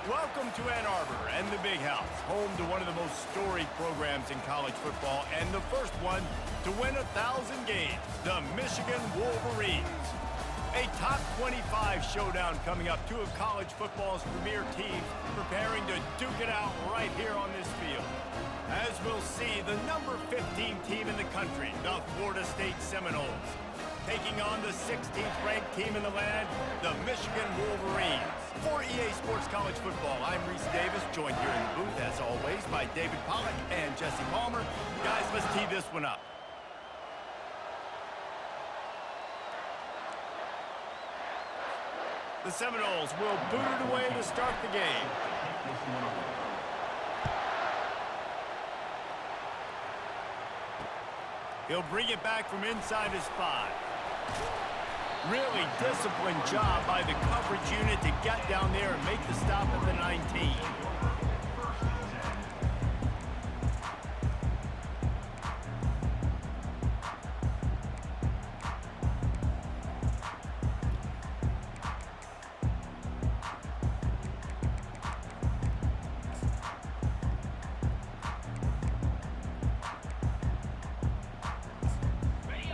Welcome to Ann Arbor and the Big House, home to one of the most storied programs in college football and the first one to win 1,000 games, the Michigan Wolverines. A top 25 showdown coming up, two of college football's premier teams preparing to duke it out right here on this field. As we'll see, the number 15 team in the country, the Florida State Seminoles, taking on the 16th ranked team in the land, the Michigan Wolverines. For EA Sports College Football, I'm Reese Davis, joined here in the booth, as always, by David Pollack and Jesse Palmer. Guys, let's tee this one up. The Seminoles will boot it away to start the game. He'll bring it back from inside his 5. Really disciplined job by the coverage unit to get down there and make the stop at the 19.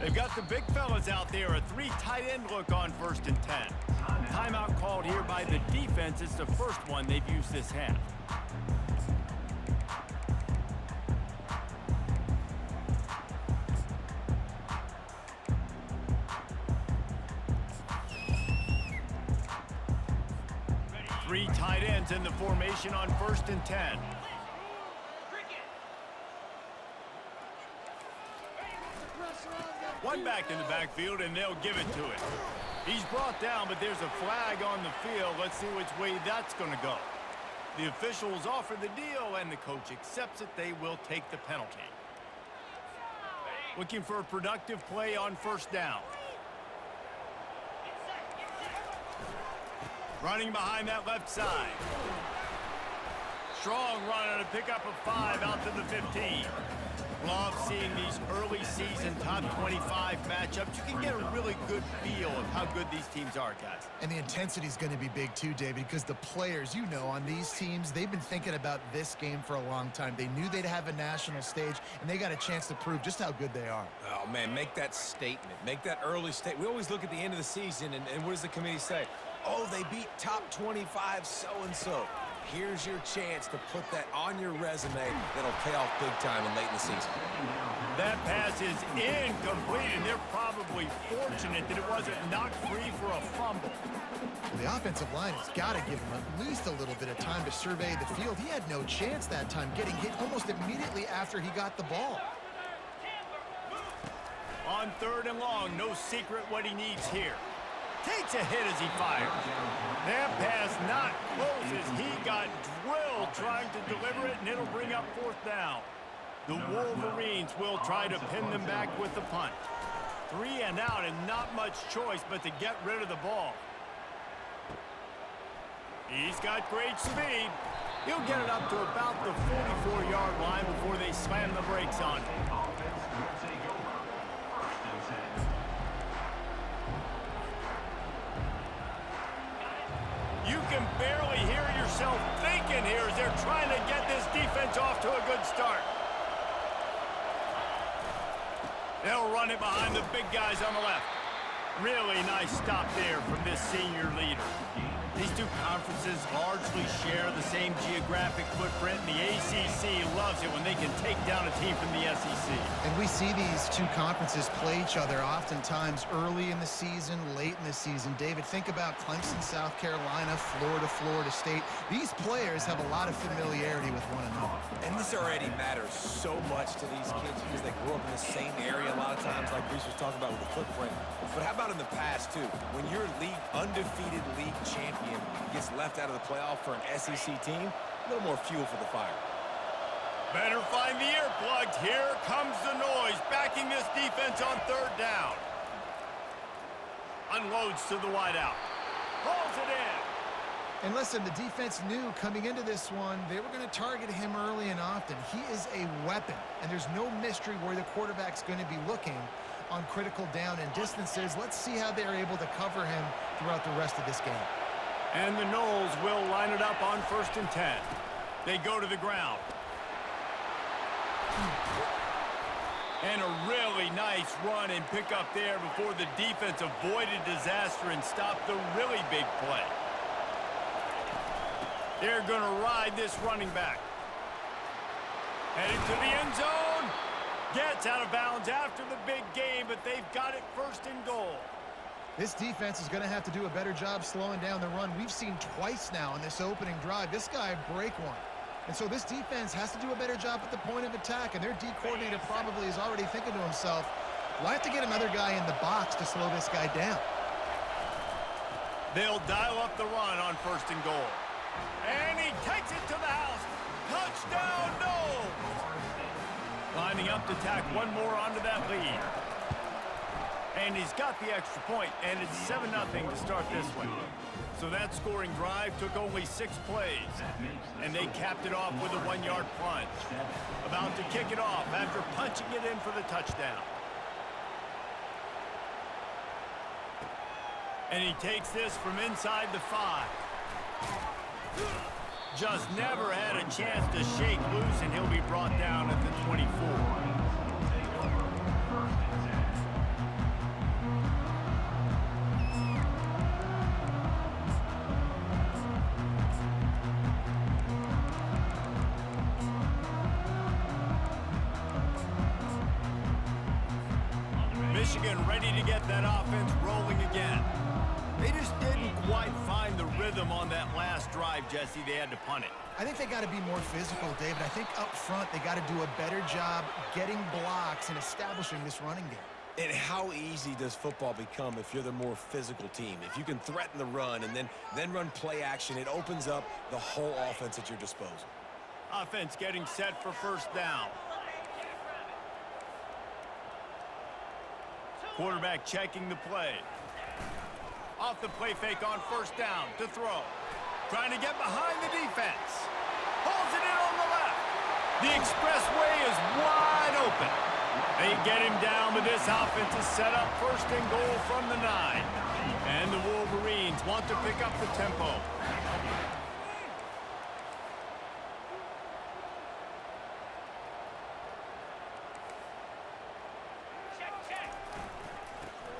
They've got the big fellas out there, a 3 tight end look on 1st and 10. Timeout called here by the defense. It's the first one they've used this half. Three tight ends in the formation on 1st and 10. One back in the backfield, and they'll give it to him. He's brought down, but there's a flag on the field. Let's see which way that's going to go. The officials offer the deal, and the coach accepts it. They will take the penalty. Looking for a productive play on 1st down. Running behind that left side. Strong run on a pickup of 5 out to the 15. Love seeing these early season top 25 matchups. You can get a really good feel of how good these teams are, guys. And the intensity is going to be big too, David, because the players, you know, on these teams, they've been thinking about this game for a long time. They knew they'd have a national stage, and they got a chance to prove just how good they are. Oh, man, make that statement. Make that early statement. We always look at the end of the season, and what does the committee say? Oh, they beat top 25 so-and-so. Here's your chance to put that on your resume that'll pay off big time and late in the season. That pass is incomplete, and they're probably fortunate that it wasn't knocked free for a fumble. The offensive line has got to give him at least a little bit of time to survey the field. He had no chance that time, getting hit almost immediately after he got the ball. On 3rd and long, no secret what he needs here. Takes a hit as he fires. That pass not close as he got drilled trying to deliver it, and it'll bring up 4th down. The Wolverines will try to pin them back with the punt. 3 and out, and not much choice but to get rid of the ball. He's got great speed. He'll get it up to about the 44-yard line before they slam the brakes on him. You can barely hear yourself thinking here as they're trying to get this defense off to a good start. They'll run it behind the big guys on the left. Really nice stop there from this senior leader. These two conferences largely share the same geographic footprint, and the ACC loves it when they can take down a team from the SEC. And we see these two conferences play each other oftentimes early in the season, late in the season. David, think about Clemson, South Carolina, Florida State. These players have a lot of familiarity with one another. And this already matters so much to these kids because they grew up in the same area a lot of times, like Reese was talking about with the footprint. But how about in the past, too? When your undefeated league champion gets left out of the playoff for an SEC team, a little more fuel for the fire. Better find the earplugs. Here comes the noise, backing this defense on 3rd down. Unloads to the wideout. Pulls it in. And listen, the defense knew coming into this one, they were going to target him early and often. He is a weapon, and there's no mystery where the quarterback's going to be looking on critical down and distances. Let's see how they're able to cover him throughout the rest of this game. And the Knowles will line it up on 1st and 10. They go to the ground. And a really nice run and pick up there before the defense avoided disaster and stopped the really big play. They're going to ride this running back. Headed to the end zone. Gets out of bounds after the big game, but they've got it 1st and goal. This defense is going to have to do a better job slowing down the run. We've seen twice now in this opening drive. This guy break one. And so this defense has to do a better job at the point of attack, and their D coordinator probably is already thinking to himself, do I have to get another guy in the box to slow this guy down? They'll dial up the run on 1st and goal. And he takes it to the house. Touchdown, Knowles! Lining up to tack one more onto that lead. And he's got the extra point, and it's 7-0 to start this one. So that scoring drive took only 6 plays, and they capped it off with a 1-yard plunge. About to kick it off after punching it in for the touchdown. And he takes this from inside the 5. Just never had a chance to shake loose, and he'll be brought down at the 24. Michigan ready to get that offense rolling again. They just didn't quite find the rhythm on that last drive, Jesse. They had to punt it. I think they got to be more physical, David. I think up front they got to do a better job getting blocks and establishing this running game. And how easy does football become if you're the more physical team? If you can threaten the run and then run play action, it opens up the whole offense at your disposal. Offense getting set for 1st down. Quarterback checking the play. Off the play fake on 1st down to throw. Trying to get behind the defense. Pulls it in on the left. The expressway is wide open. They get him down, but this offense is set up 1st and goal from the 9. And the Wolverines want to pick up the tempo.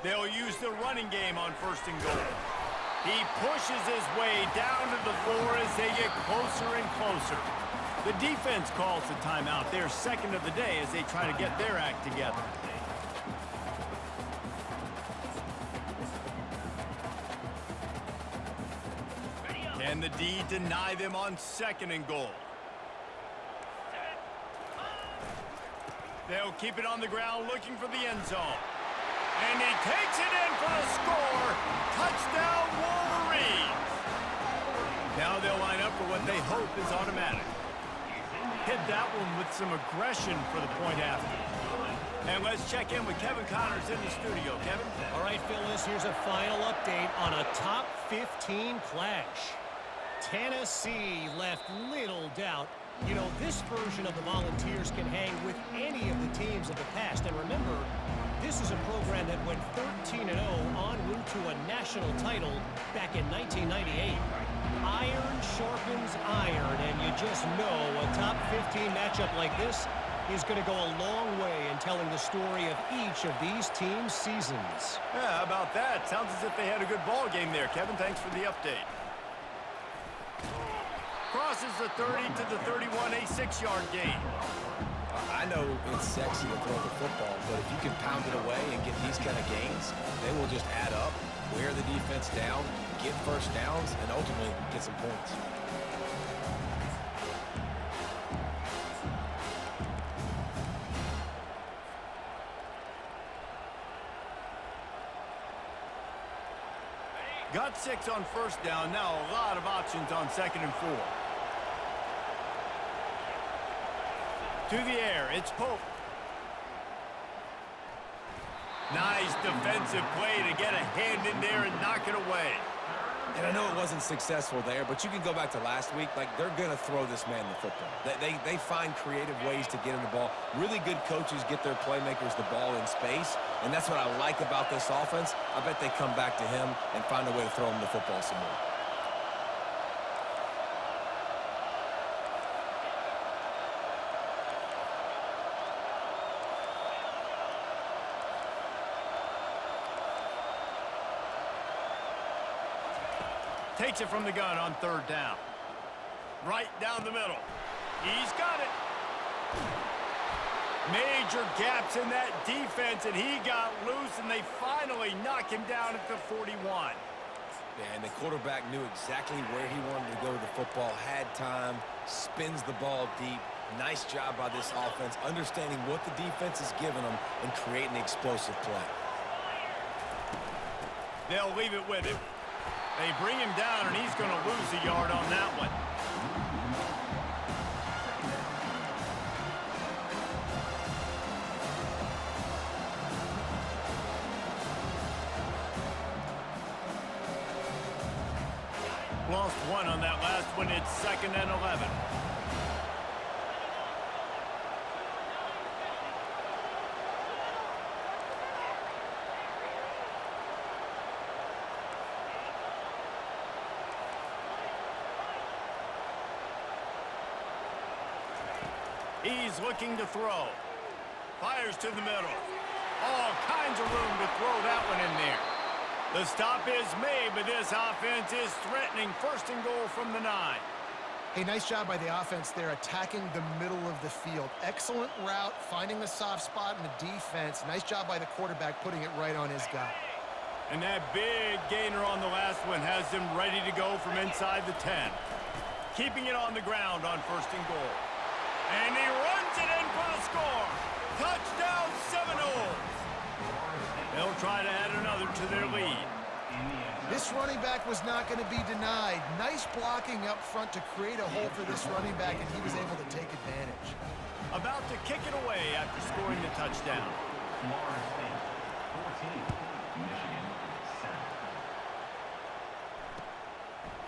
They'll use the running game on 1st and goal. He pushes his way down to the floor as they get closer and closer. The defense calls the timeout. They're 2nd of the day as they try to get their act together. Can the D deny them on 2nd and goal? They'll keep it on the ground looking for the end zone. And he takes it in for the score. Touchdown, Wolverines. Now they'll line up for what they hope is automatic. Hit that one with some aggression for the point after. And let's check in with Kevin Connors in the studio. Kevin? All right, Phyllis, here's a final update on a top 15 clash. Tennessee left little doubt. You know, this version of the Volunteers can hang with any of the teams of the past. And remember, this is a program that went 13-0 en route to a national title back in 1998. Iron sharpens iron, and you just know a top 15 matchup like this is going to go a long way in telling the story of each of these teams' seasons. Yeah, how about that? Sounds as if they had a good ball game there, Kevin. Thanks for the update. Crosses the 30 to the 31, a 6-yard gain. I know it's sexy to throw the football, but if you can pound it away and get these kind of gains, they will just add up, wear the defense down, get 1st downs, and ultimately get some points. Got 6 on 1st down. Now a lot of options on 2nd and 4. To the air, it's Pope. Nice defensive play to get a hand in there and knock it away. And I know it wasn't successful there, but you can go back to last week. Like, they're going to throw this man the football. They find creative ways to get him the ball. Really good coaches get their playmakers the ball in space, and that's what I like about this offense. I bet they come back to him and find a way to throw him the football some more. Takes it from the gun on third down. Right down the middle. He's got it. Major gaps in that defense, and he got loose, and they finally knock him down at the 41. Yeah, and the quarterback knew exactly where he wanted to go with the football, had time, spins the ball deep. Nice job by this offense, understanding what the defense is giving them and creating the explosive play. They'll leave it with him. They bring him down, and he's going to lose a yard on that one. Lost one on that last one. It's 2nd and 11. He's looking to throw. Fires to the middle. All kinds of room to throw that one in there. The stop is made, but this offense is threatening 1st and goal from the 9. Hey, nice job by the offense there, attacking the middle of the field. Excellent route, finding the soft spot in the defense. Nice job by the quarterback, putting it right on his guy. And that big gainer on the last one has them ready to go from inside the 10. Keeping it on the ground on 1st and goal. And he runs it in for the score. Touchdown, Seminoles. They'll try to add another to their lead. This running back was not going to be denied. Nice blocking up front to create a hole for this running back, and he was able to take advantage. About to kick it away after scoring the touchdown.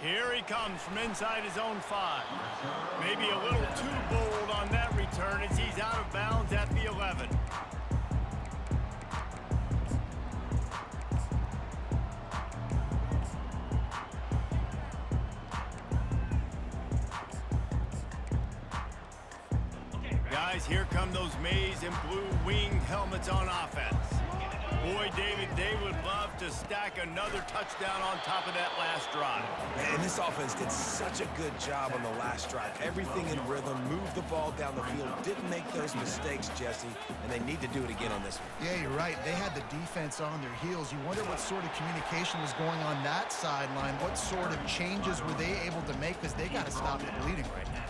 Here he comes from inside his own 5. Maybe a little too bold on that return as he's out of bounds at the 11. Guys, here come those maize and blue winged helmets on offense. Boy, David, they would love to stack another touchdown on top of that last drive. And this offense did such a good job on the last drive. Everything in rhythm, moved the ball down the field, didn't make those mistakes, Jesse, and they need to do it again on this one. Yeah, you're right. They had the defense on their heels. You wonder what sort of communication was going on that sideline. What sort of changes were they able to make, because they got to stop the bleeding right now.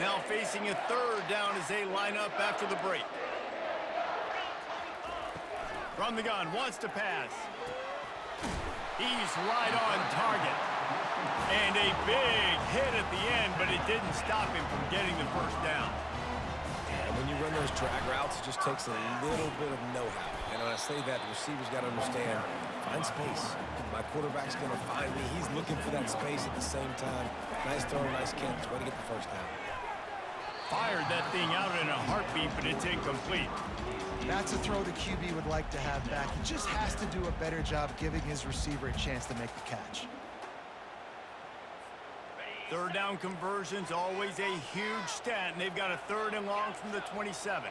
Now facing a 3rd down as they line up after the break. From the gun, wants to pass. He's right on target. And a big hit at the end, but it didn't stop him from getting the 1st down. And when you run those drag routes, it just takes a little bit of know-how. And when I say that, the receiver's got to understand, find space. My quarterback's going to find me. He's looking for that space at the same time. Nice throw, nice catch. Way to get the 1st down. Fired that thing out in a heartbeat, but it's incomplete. That's a throw the QB would like to have back. He just has to do a better job giving his receiver a chance to make the catch. 3rd down conversions, always a huge stat, and they've got a 3rd and long from the 27.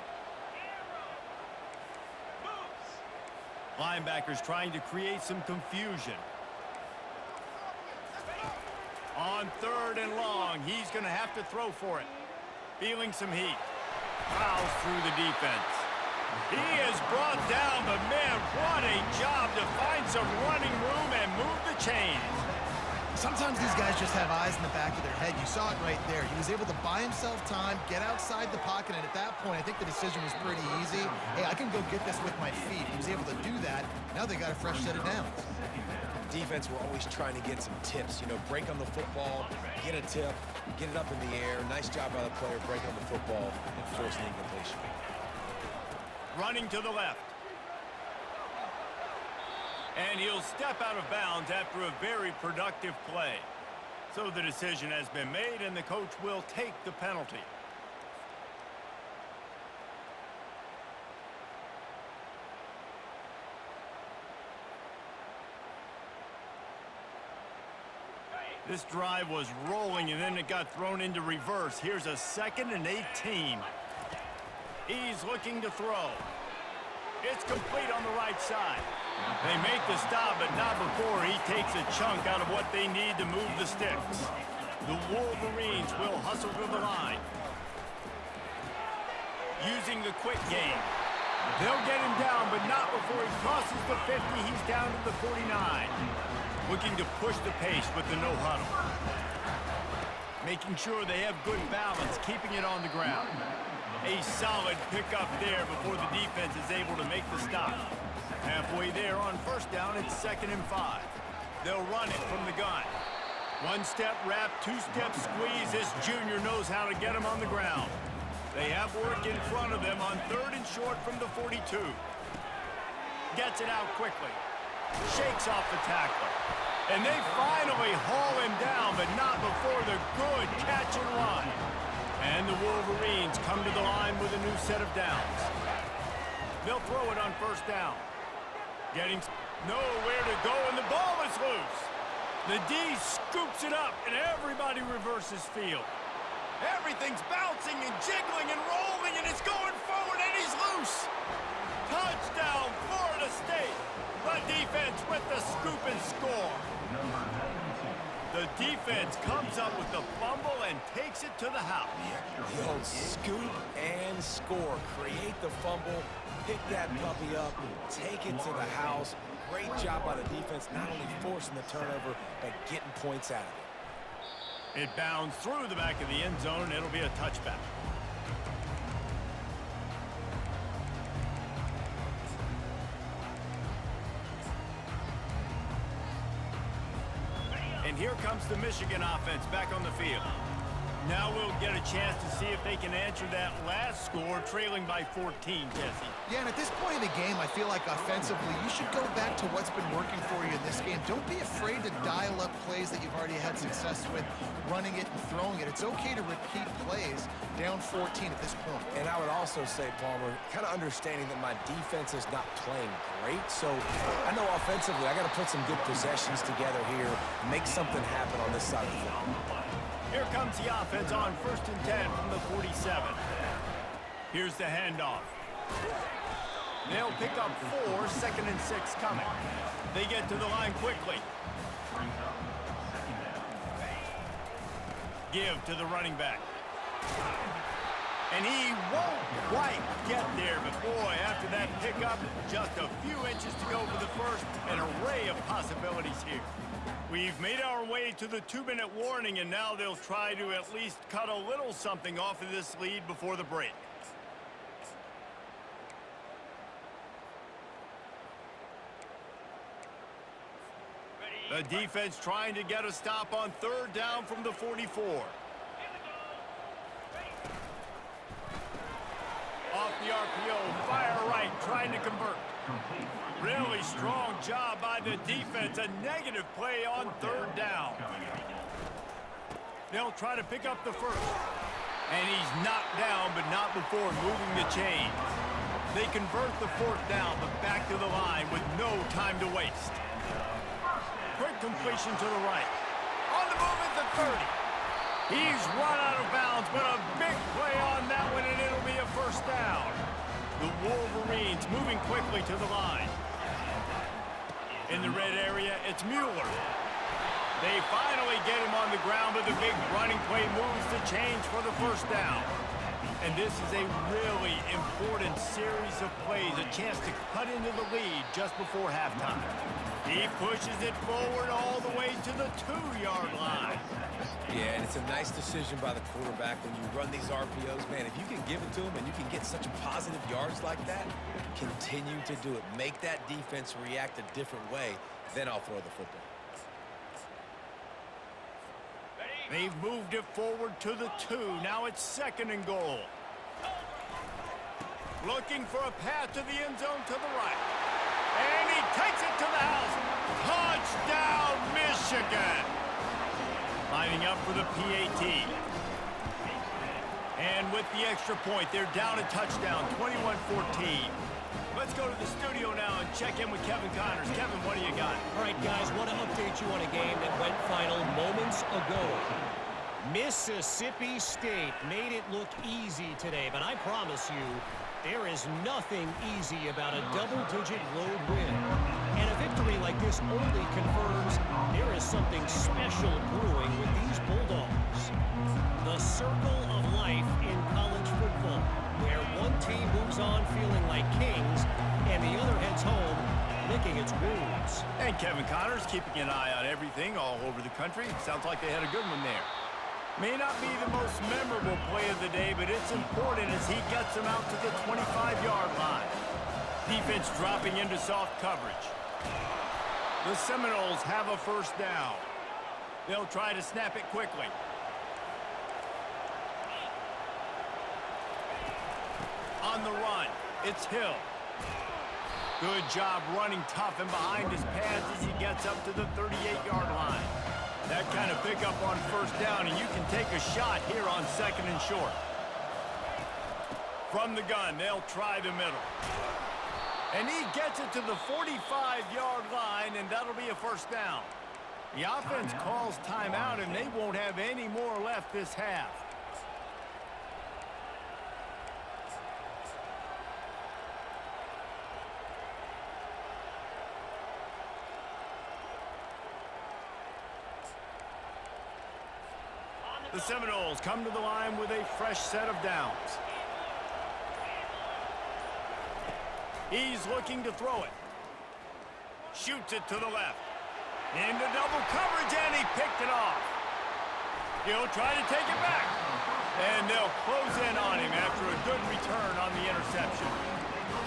Linebackers trying to create some confusion. On 3rd and long, he's going to have to throw for it. Feeling some heat. Fouls through the defense. He is brought down, but man, what a job to find some running room and move the chains. Sometimes these guys just have eyes in the back of their head. You saw it right there. He was able to buy himself time, get outside the pocket, and at that point, I think the decision was pretty easy. Hey, I can go get this with my feet. He was able to do that. Now they got a fresh set of downs. Defense, we're always trying to get some tips. You know, break on the football, get a tip, get it up in the air. Nice job by the player breaking on the football and forcing the incompletion. Running to the left. And he'll step out of bounds after a very productive play. So the decision has been made, and the coach will take the penalty. This drive was rolling, and then it got thrown into reverse. Here's a 2nd and 18. He's looking to throw. It's complete on the right side. They make the stop, but not before he takes a chunk out of what they need to move the sticks. The Wolverines will hustle to the line. Using the quick game. They'll get him down, but not before he crosses the 50. He's down to the 49. Looking to push the pace with the no-huddle. Making sure they have good balance, keeping it on the ground. A solid pickup there before the defense is able to make the stop. Halfway there on 1st down, it's 2nd and 5. They'll run it from the gun. 1-step wrap, 2-step squeeze. This junior knows how to get him on the ground. They have work in front of them on 3rd and short from the 42. Gets it out quickly. Shakes off the tackle. And they finally haul him down, but not before the good catch and run. And the Wolverines come to the line with a new set of downs. They'll throw it on 1st down. Getting nowhere to go, and the ball is loose. The D scoops it up, and everybody reverses field. Everything's bouncing and jiggling and rolling, and it's going forward, and he's loose. Touchdown, Florida State. The defense with the scoop and score. The defense comes up with the fumble and takes it to the house. The old scoop and score. Create the fumble, pick that puppy up, take it to the house. Great job by the defense, not only forcing the turnover, but getting points out of it. It bounds through the back of the end zone. It'll be a touchback. And here comes the Michigan offense back on the field. Now we'll get a chance to see if they can answer that last score, trailing by 14, Jesse. Yeah, and at this point in the game, I feel like offensively, you should go back to what's been working for you in this game. Don't be afraid to dial up plays that you've already had success with, running it and throwing it. It's okay to repeat plays down 14 at this point. And I would also say, Palmer, kind of understanding that my defense is not playing great, so I know offensively I got to put some good possessions together here, make something happen on this side of the football. Here comes the offense on 1st and 10 from the 47. Here's the handoff. They'll pick up 4, 2nd and 6 coming. They get to the line quickly. Give to the running back. And he won't quite get there, but boy, after that pickup, just a few inches to go for the first. An array of possibilities here. We've made our way to the 2-minute warning, and now they'll try to at least cut a little something off of this lead before the break. The defense trying to get a stop on 3rd down from the 44. Off the RPO, fire right, trying to convert. Really strong job by the defense. A negative play on 3rd down. They'll try to pick up the first. And he's knocked down, but not before moving the chains. They convert the 4th down, but back to the line with no time to waste. Quick completion to the right. On the move at the 30. He's run out of bounds, but a big play on that one, and it'll be a 1st down. The Wolverines moving quickly to the line. In the red area, it's Mueller. They finally get him on the ground, but the big running play moves the chains for the 1st down. And this is a really important series of plays, a chance to cut into the lead just before halftime. He pushes it forward all the way to the 2-yard line. Yeah, and it's a nice decision by the quarterback when you run these RPOs. Man, if you can give it to him and you can get such positive yards like that, continue to do it. Make that defense react a different way, then I'll throw the football. They've moved it forward to the 2. Now it's 2nd and goal. Looking for a path to the end zone to the right. And he takes it to the house. Touchdown, Michigan. Lining up for the PAT. And with the extra point, they're down a touchdown, 21-14. Let's go to the studio now and check in with Kevin Connors. Kevin, what do you got? All right, guys, want to update you on a game that went final moments ago. Mississippi State made it look easy today, but I promise you, there is nothing easy about a double-digit road win. And a victory like this only confirms there is something special brewing with these Bulldogs. The circle of life in college football, where one team moves on feeling like kings and the other heads home licking its wounds. And Kevin Connors keeping an eye on everything all over the country. Sounds like they had a good one there. May not be the most memorable play of the day, but it's important as he gets them out to the 25-yard line. Defense dropping into soft coverage. The Seminoles have a first down. They'll try to snap it quickly. On the run, it's Hill. Good job running tough and behind his pads as he gets up to the 38-yard line. That kind of pickup on first down, and you can take a shot here on second and short. From the gun, they'll try the middle. And he gets it to the 45-yard line, and that'll be a first down. The offense calls timeout, and they won't have any more left this half. The Seminoles come to the line with a fresh set of downs. He's looking to throw it. Shoots it to the left. Into double coverage, and he picked it off. He'll try to take it back. And they'll close in on him after a good return on the interception.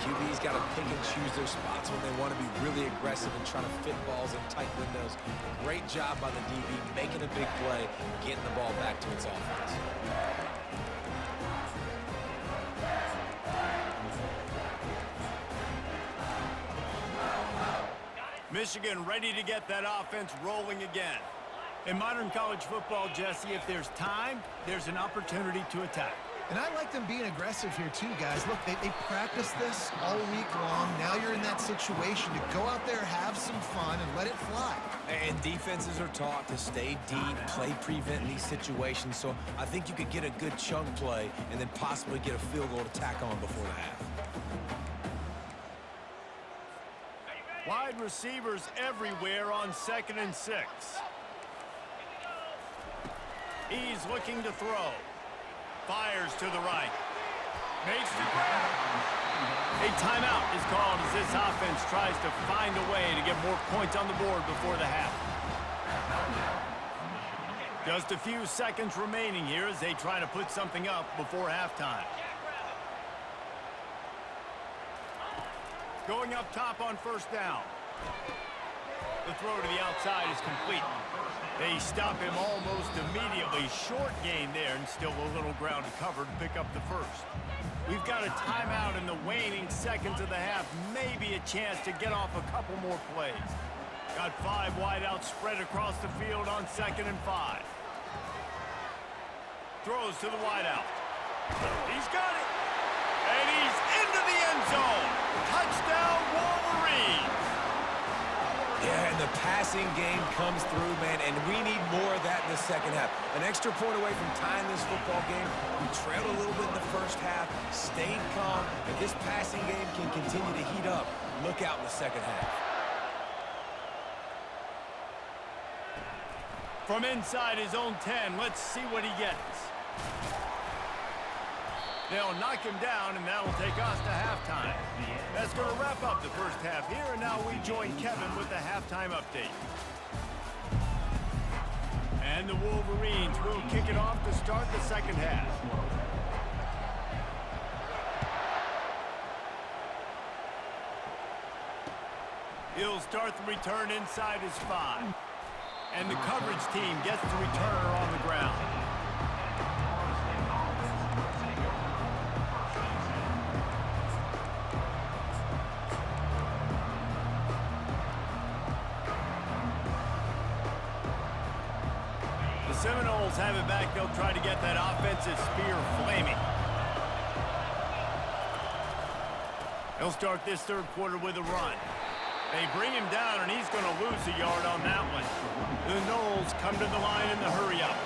QB's got to pick and choose their spots when they want to be really aggressive and trying to fit balls in tight windows. Great job by the DB making a big play, getting the ball back to its offense. Michigan ready to get that offense rolling again. In modern college football, Jesse, if there's time, there's an opportunity to attack. And I like them being aggressive here too, guys. Look, they practice this all week long. Now you're in that situation to go out there, have some fun, and let it fly. And defenses are taught to stay deep, play prevent in these situations. So I think you could get a good chunk play and then possibly get a field goal to tack on before the half. Wide receivers everywhere on 2nd and 6. He's looking to throw. Fires to the right. Makes the grab. A timeout is called as this offense tries to find a way to get more points on the board before the half. Just a few seconds remaining here as they try to put something up before halftime. Going up top on first down. The throw to the outside is complete. They stop him almost immediately. Short gain there and still a little ground to cover to pick up the first. We've got a timeout in the waning seconds of the half. Maybe a chance to get off a couple more plays. Got 5 wideouts spread across the field on 2nd and 5. Throws to the wideout. He's got it. And he's into the end zone. Touchdown, Wolverines. Yeah, and the passing game comes through, man, and we need more of that in the second half. An extra point away from tying this football game. We trailed a little bit in the first half, stayed calm. If this passing game can continue to heat up, look out in the second half. From inside his own 10, let's see what he gets. They'll knock him down, and that'll take us to halftime. That's going to wrap up the first half here, and now we join Kevin with the halftime update. And the Wolverines will kick it off to start the second half. He'll start the return inside his 5. And the coverage team gets the returner on the ground. Seminoles have it back. They'll try to get that offensive spear flaming. They'll start this third quarter with a run. They bring him down, and he's going to lose a yard on that one. The Noles come to the line in the hurry-up.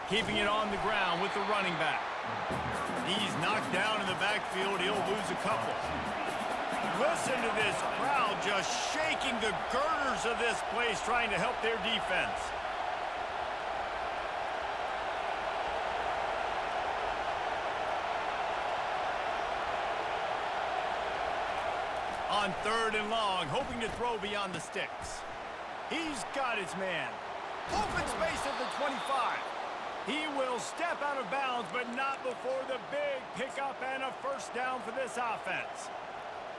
Keeping it on the ground with the running back. He's knocked down in the backfield. He'll lose a couple. Listen to this crowd just shaking the girders of this place, trying to help their defense. On 3rd and long, hoping to throw beyond the sticks. He's got his man. Open space at the 25. He will step out of bounds, but not before the big pickup and a first down for this offense.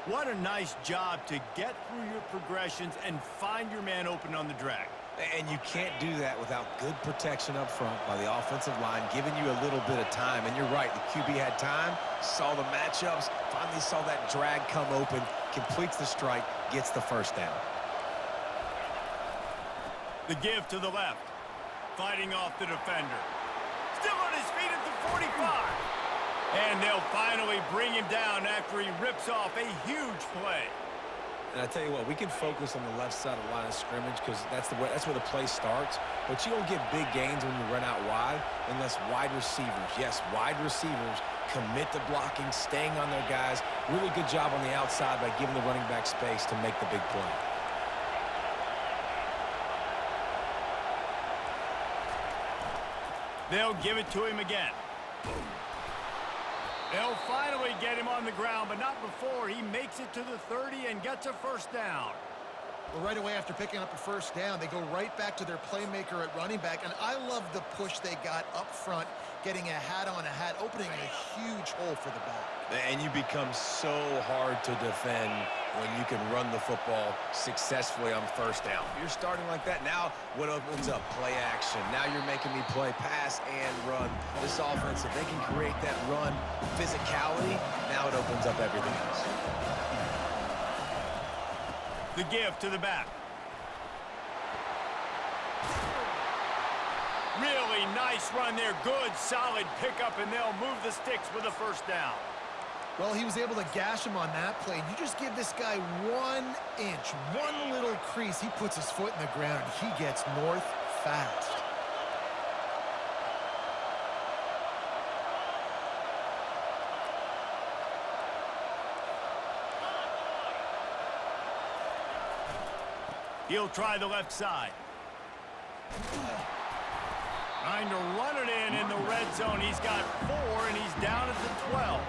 What a nice job to get through your progressions and find your man open on the drag. And you can't do that without good protection up front by the offensive line, giving you a little bit of time. And you're right, the QB had time, saw the matchups, finally saw that drag come open, completes the strike, gets the first down. The give to the left, fighting off the defender. Still on his feet at the 45. And they'll finally bring him down after he rips off a huge play. And I tell you what, we can focus on the left side of the line of scrimmage because that's where the play starts. But you don't get big gains when you run out wide unless wide receivers, yes, wide receivers commit to blocking, staying on their guys. Really good job on the outside by giving the running back space to make the big play. They'll give it to him again. They'll finally get him on the ground, but not before he makes it to the 30 and gets a first down. Well, right away after picking up a first down, they go right back to their playmaker at running back. And I love the push they got up front, getting a hat on a hat, opening a huge hole for the back. And you become so hard to defend when you can run the football successfully on first down. You're starting like that. Now what opens up? Play action. Now you're making me play pass and run. This offense, if they can create that run physicality, now it opens up everything else. The give to the back. Really nice run there. Good, solid pickup, and they'll move the sticks with a first down. Well, he was able to gash him on that play. You just give this guy 1 inch, one little crease. He puts his foot in the ground. He gets north fast. He'll try the left side. Trying to run it in the red zone. He's got 4, and he's down at the 12.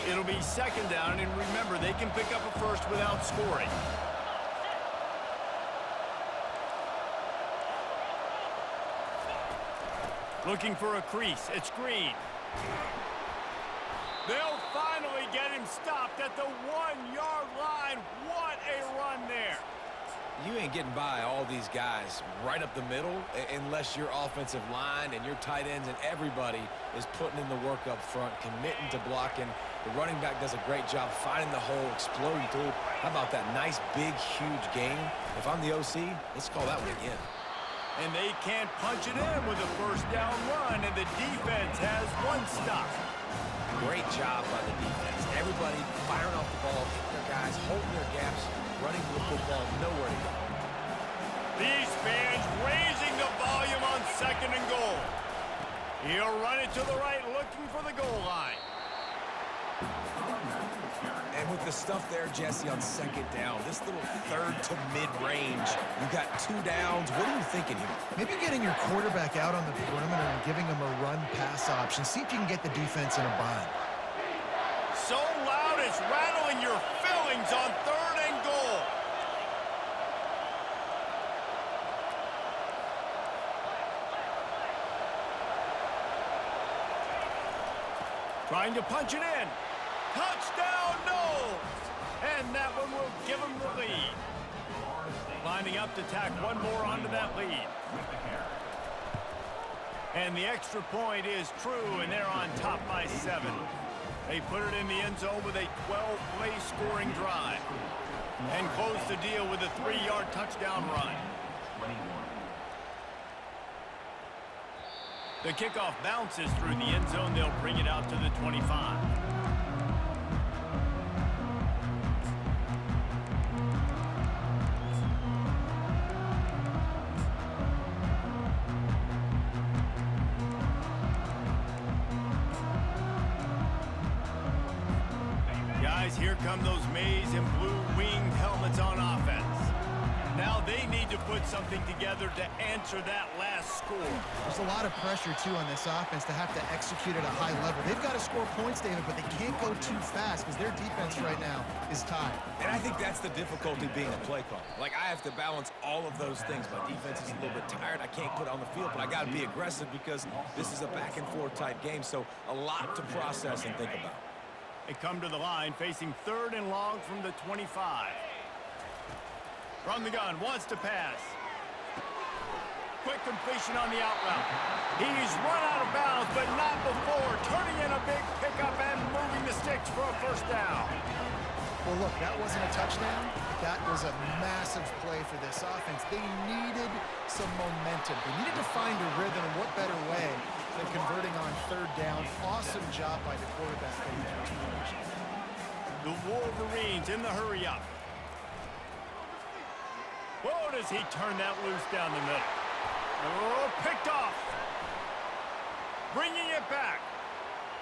It'll be second down, and remember, they can pick up a first without scoring. Looking for a crease. It's Green. They'll finally get him stopped at the 1-yard line. What a run there. You ain't getting by all these guys right up the middle unless your offensive line and your tight ends and everybody is putting in the work up front, committing to blocking. The running back does a great job finding the hole, exploding through. How about that nice, big, huge gain? If I'm the OC, let's call that one again. And they can't punch it in with a first down run, and the defense has 1 stop. Great job by the defense. Everybody firing off the ball, hitting their guys, holding their gaps, running to the football, nowhere to go. These fans raising the volume on 2nd and goal. He'll run it to the right, looking for the goal line. And with the stuff there, Jesse, on 2nd down, this little 3rd to mid-range, you got 2 downs. What are you thinking here? Maybe getting your quarterback out on the perimeter and giving him a run-pass option. See if you can get the defense in a bind. So loud it's rattling your fillings on 3rd and goal. Trying to punch it in. Touchdown, Noles! And that one will give them the lead. Lining up to tack one more onto that lead. And the extra point is true, and they're on top by 7. They put it in the end zone with a 12-play scoring drive and close the deal with a 3-yard touchdown run. The kickoff bounces through the end zone. They'll bring it out to the 25. Guys, here come those maize and blue-winged helmets on offense. Now they need to put something together to answer that last score. There's a lot of pressure, too, on this offense to have to execute at a high level. They've got to score points, David, but they can't go too fast because their defense right now is tied. And I think that's the difficulty being a play caller. Like, I have to balance all of those things. My defense is a little bit tired. I can't put it on the field, but I got to be aggressive because this is a back-and-forth type game, so a lot to process and think about. They come to the line facing 3rd and long from the 25. From the gun, wants to pass. Quick completion on the out route. He's run out of bounds, but not before turning in a big pickup and moving the sticks for a first down. Well, look, that wasn't a touchdown. That was a massive play for this offense. They needed some momentum. They needed to find a rhythm, and what better way than converting on 3rd down. Awesome job by the quarterback getting those conversions. The Wolverines in the hurry-up. Whoa, does he turn that loose down the middle. Oh, picked off. Bringing it back.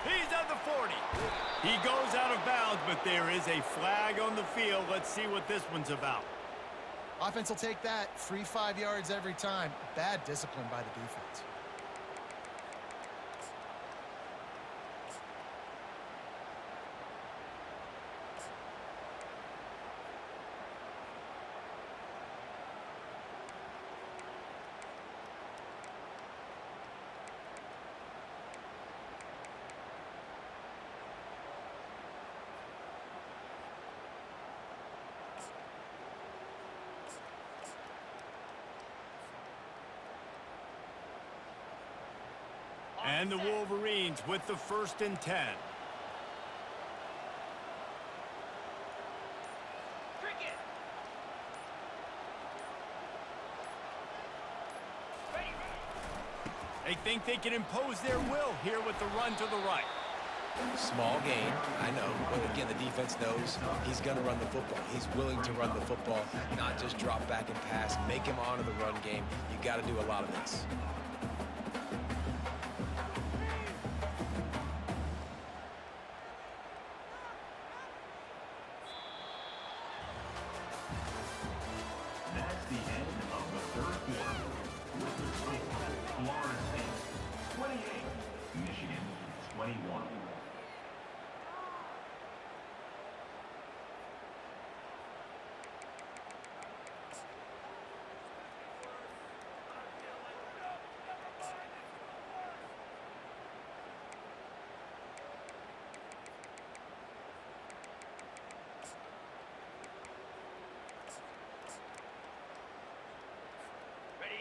He's at the 40. He goes out of bounds, but there is a flag on the field. Let's see what this one's about. Offense will take that. Free 5 yards every time. Bad discipline by the defense. And the Wolverines with the 1st and 10. They think they can impose their will here with the run to the right. Small gain, I know, but again, the defense knows he's going to run the football. He's willing to run the football, not just drop back and pass, make him honor the run game. You got to do a lot of this. That's the end of the 3rd quarter. With the score, Florida State 28, Michigan 21.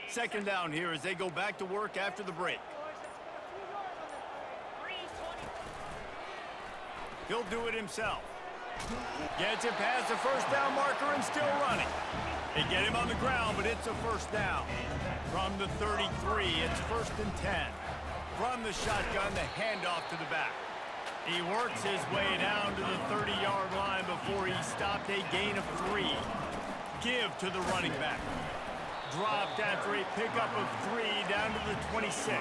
Second down here as they go back to work after the break. He'll do it himself. Gets it past the first down marker and still running. They get him on the ground, but it's a first down. From the 33, it's 1st and 10. From the shotgun, the handoff to the back. He works his way down to the 30-yard line before he stopped a gain of 3. Give to the running back. Dropped after a pickup of 3 down to the 26.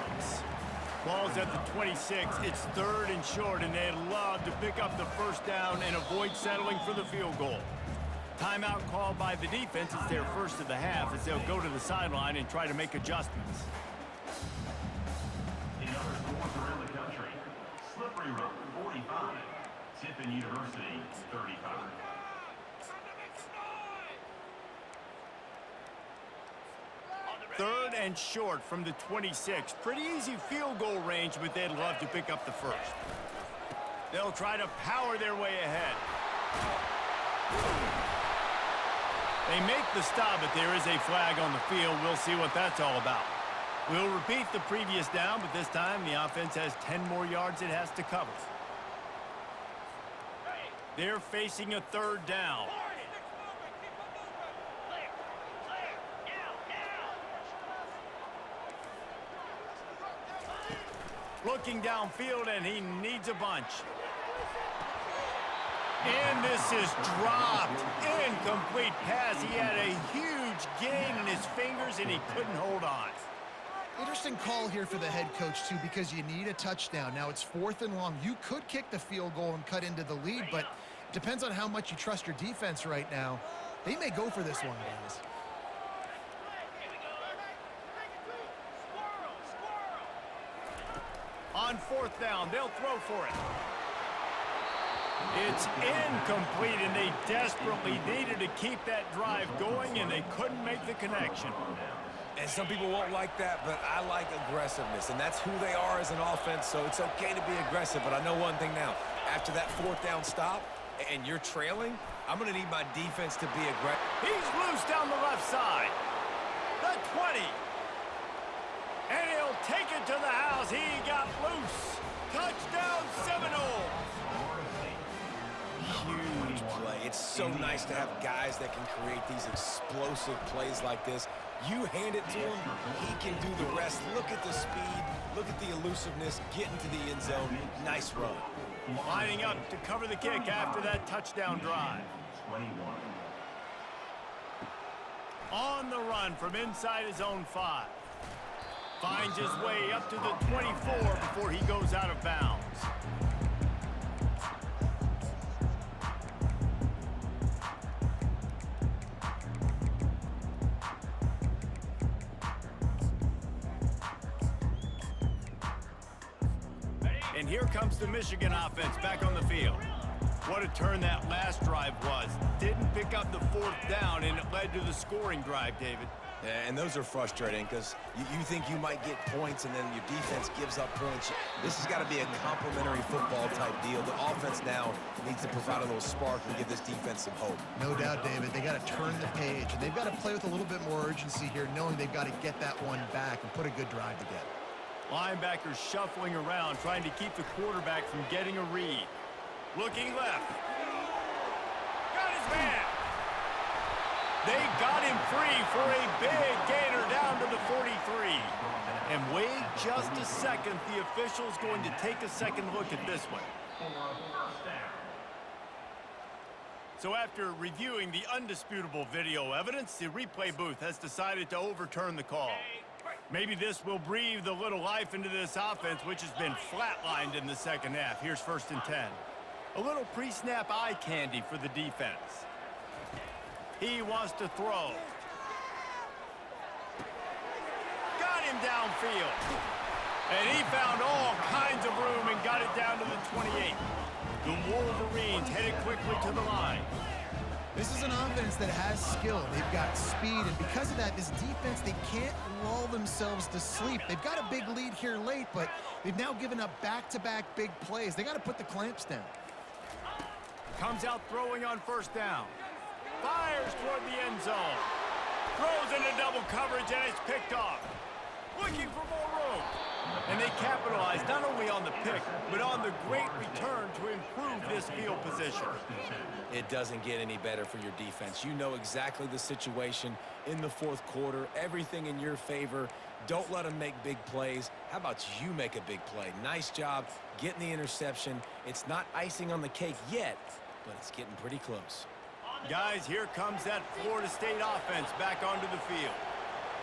Ball's at the 26. It's 3rd and short, and they'd love to pick up the first down and avoid settling for the field goal. Timeout called by the defense. It's their first of the half as they'll go to the sideline and try to make adjustments. In other sports around the country, Slippery Rock 45, Tiffin University 35. 3rd and short from the 26. Pretty easy field goal range, but they'd love to pick up the first. They'll try to power their way ahead. They make the stop, but there is a flag on the field. We'll see what that's all about. We'll repeat the previous down, but this time the offense has 10 more yards it has to cover. They're facing a third down. Looking downfield, and he needs a bunch. And this is dropped. Incomplete pass. He had a huge gain in his fingers, and he couldn't hold on. Interesting call here for the head coach, too, because you need a touchdown. Now, it's 4th and long. You could kick the field goal and cut into the lead, but it depends on how much you trust your defense right now. They may go for this one, guys. On 4th down, they'll throw for it. It's incomplete, and they desperately needed to keep that drive going, and they couldn't make the connection. And some people won't like that, but I like aggressiveness, and that's who they are as an offense, so it's okay to be aggressive. But I know one thing now. After that 4th down stop, and you're trailing, I'm going to need my defense to be aggressive. He's loose down the left side. The 20. And he'll take it to the house. He got loose. Touchdown Seminoles. Huge play. It's so nice to have guys that can create these explosive plays like this. You hand it to him, he can do the rest. Look at the speed. Look at the elusiveness. Get into the end zone. Nice run. Lining up to cover the kick after that touchdown drive. 21. On the run from inside his own 5. Finds his way up to the 24 before he goes out of bounds. And here comes the Michigan offense back on the field. What a turn that last drive was. Didn't pick up the 4th down, and it led to the scoring drive, David. Yeah, and those are frustrating because you think you might get points and then your defense gives up points. This has got to be a complementary football type deal. The offense now needs to provide a little spark and give this defense some hope. No doubt, David. They got to turn the page, and they've got to play with a little bit more urgency here, knowing they've got to get that one back and put a good drive together. Linebackers shuffling around, trying to keep the quarterback from getting a read. Looking left. Got his man. They got him free for a big gainer down to the 43. And wait just a second. The official's going to take a second look at this one. So after reviewing the undisputable video evidence, the replay booth has decided to overturn the call. Maybe this will breathe a little life into this offense, which has been flatlined in the second half. Here's 1st and 10. A little pre-snap eye candy for the defense. He wants to throw. Got him downfield. And he found all kinds of room and got it down to the 28. The Wolverines headed quickly to the line. This is an offense that has skill. They've got speed, and because of that, this defense, they can't lull themselves to sleep. They've got a big lead here late, but they've now given up back-to-back big plays. They got to put the clamps down. Comes out throwing on 1st down. Fires toward the end zone. Throws into double coverage, and it's picked off. Looking for more room. And they capitalize not only on the pick, but on the great return to improve this field position. It doesn't get any better for your defense. You know exactly the situation in the 4th quarter. Everything in your favor. Don't let them make big plays. How about you make a big play? Nice job getting the interception. It's not icing on the cake yet, but it's getting pretty close. Guys, here comes that Florida State offense back onto the field.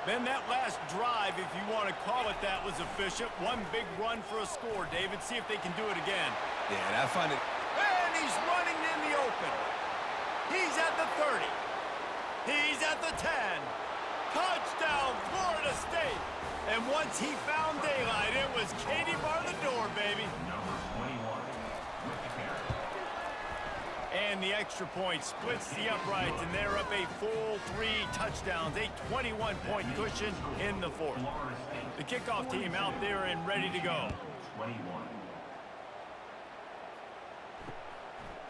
Then that last drive, if you want to call it that, was efficient. One big run for a score, David. See if they can do it again. Yeah, and I find it. And he's running in the open. He's at the 30. He's at the 10. Touchdown, Florida State. And once he found daylight, it was Katie bar the door, baby. Number 21. With the carry. And the extra point splits the uprights, and they're up a full 3 touchdowns, a 21-point cushion in the 4th. The kickoff team out there and ready to go. 21.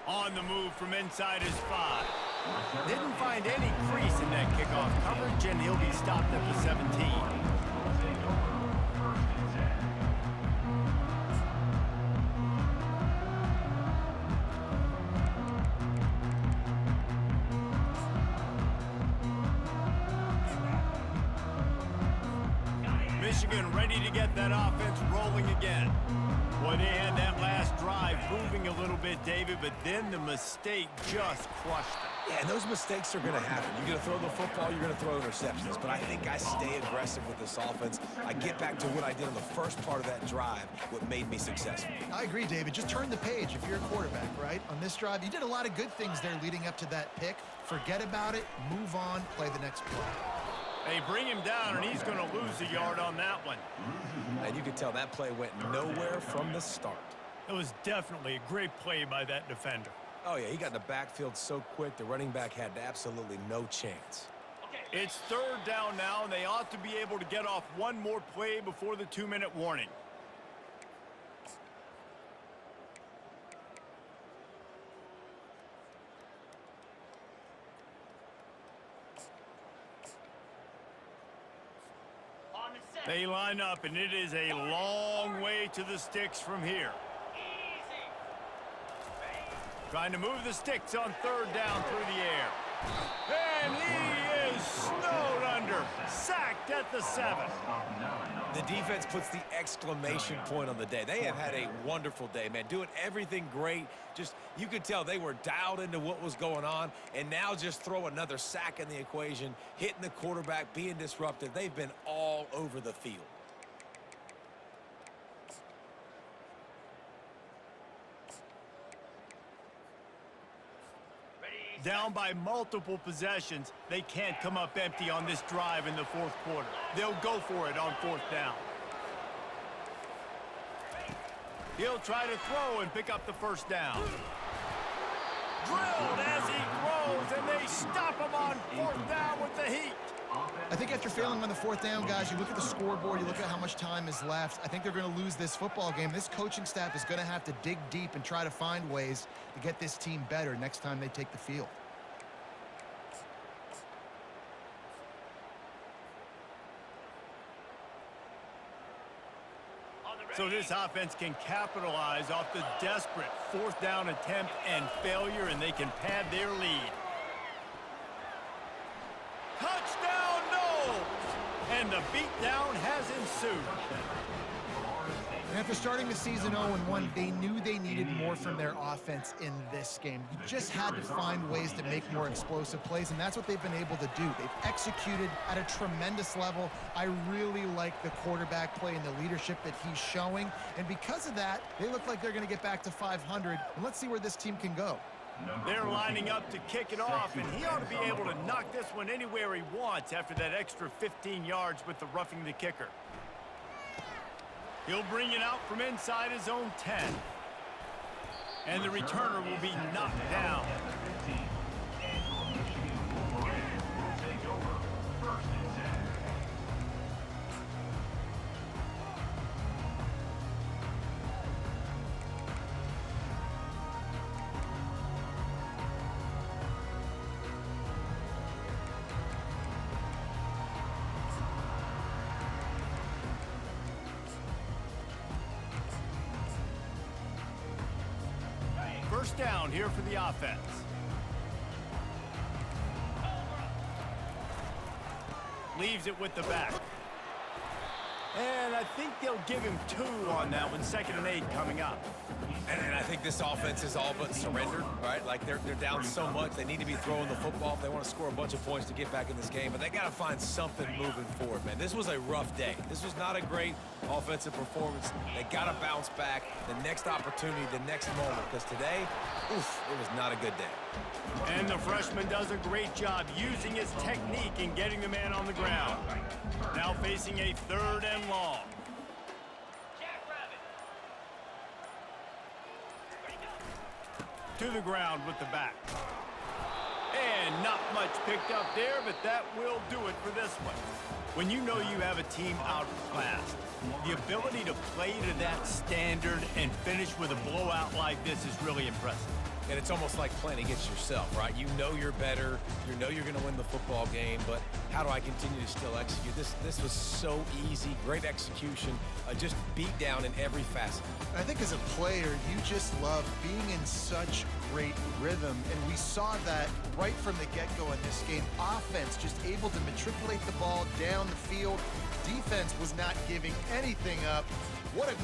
On the move from inside his 5. Didn't find any crease in that kickoff coverage, and he'll be stopped at the 17. Michigan ready to get that offense rolling again. Boy, they had that last drive moving a little bit, David, but then the mistake just crushed them. Yeah, and those mistakes are going to happen. You're going to throw the football, you're going to throw interceptions. But I think I stay aggressive with this offense. I get back to what I did on the first part of that drive, what made me successful. I agree, David. Just turn the page if you're a quarterback, right? On this drive, you did a lot of good things there leading up to that pick. Forget about it, move on, play the next play. They bring him down, and he's going to lose a yard on that one. And you can tell that play went nowhere from the start. It was definitely a great play by that defender. Oh, yeah, he got in the backfield so quick, the running back had absolutely no chance. It's third down now, and they ought to be able to get off one more play before the 2-minute warning. They line up, and it is a long way to the sticks from here. Trying to move the sticks on third down through the air. And he is snowed under. Sacked at the 7. The defense puts the exclamation point on the day. They have had a wonderful day, man. Doing everything great. Just, you could tell they were dialed into what was going on. And now just throw another sack in the equation, hitting the quarterback, being disruptive. They've been all over the field. Down by multiple possessions, they can't come up empty on this drive in the fourth quarter. They'll go for it on fourth down. He'll try to throw and pick up the first down. Drilled as he throws, and they stop him on fourth down with the heat. I think after failing on the fourth down, guys, you look at the scoreboard, you look at how much time is left. I think they're going to lose this football game. This coaching staff is going to have to dig deep and try to find ways to get this team better next time they take the field. So this offense can capitalize off the desperate fourth down attempt and failure, and they can pad their lead. Touchdown, no! And the beatdown has ensued. And after starting the season 0-1, they knew they needed more from their offense in this game. You just had to find ways to make more explosive plays, and that's what they've been able to do. They've executed at a tremendous level. I really like the quarterback play and the leadership that he's showing, and because of that, they look like they're going to get back to 500, and let's see where this team can go. They're lining up to kick it off, and he ought to be able to knock this one anywhere he wants after that extra 15 yards with the roughing the kicker. He'll bring it out from inside his own 10. And the returner will be knocked down. First down here for the offense. Leaves it with the back. And I think they'll give him 2 on that one. 2nd and 8 coming up. And I think this offense is all but surrendered, right? Like they're down so much, they need to be throwing the football if they want to score a bunch of points to get back in this game. But they got to find something moving forward, man. This was a rough day. This was not a great offensive performance. They got to bounce back. The next opportunity, the next moment, because today, oof, it was not a good day. And the freshman does a great job using his technique and getting the man on the ground. Now facing a 3rd and long. To the ground with the back. And not much picked up there, but that will do it for this one. When you know you have a team outclassed, the ability to play to that standard and finish with a blowout like this is really impressive. And it's almost like playing against yourself, right? You know you're better. You know you're going to win the football game, but how do I continue to still execute? This was so easy, great execution, just beat down in every facet. I think as a player, you just love being in such great rhythm, and we saw that right from the get-go in this game. Offense just able to matriculate the ball down the field. Defense was not giving anything up. What a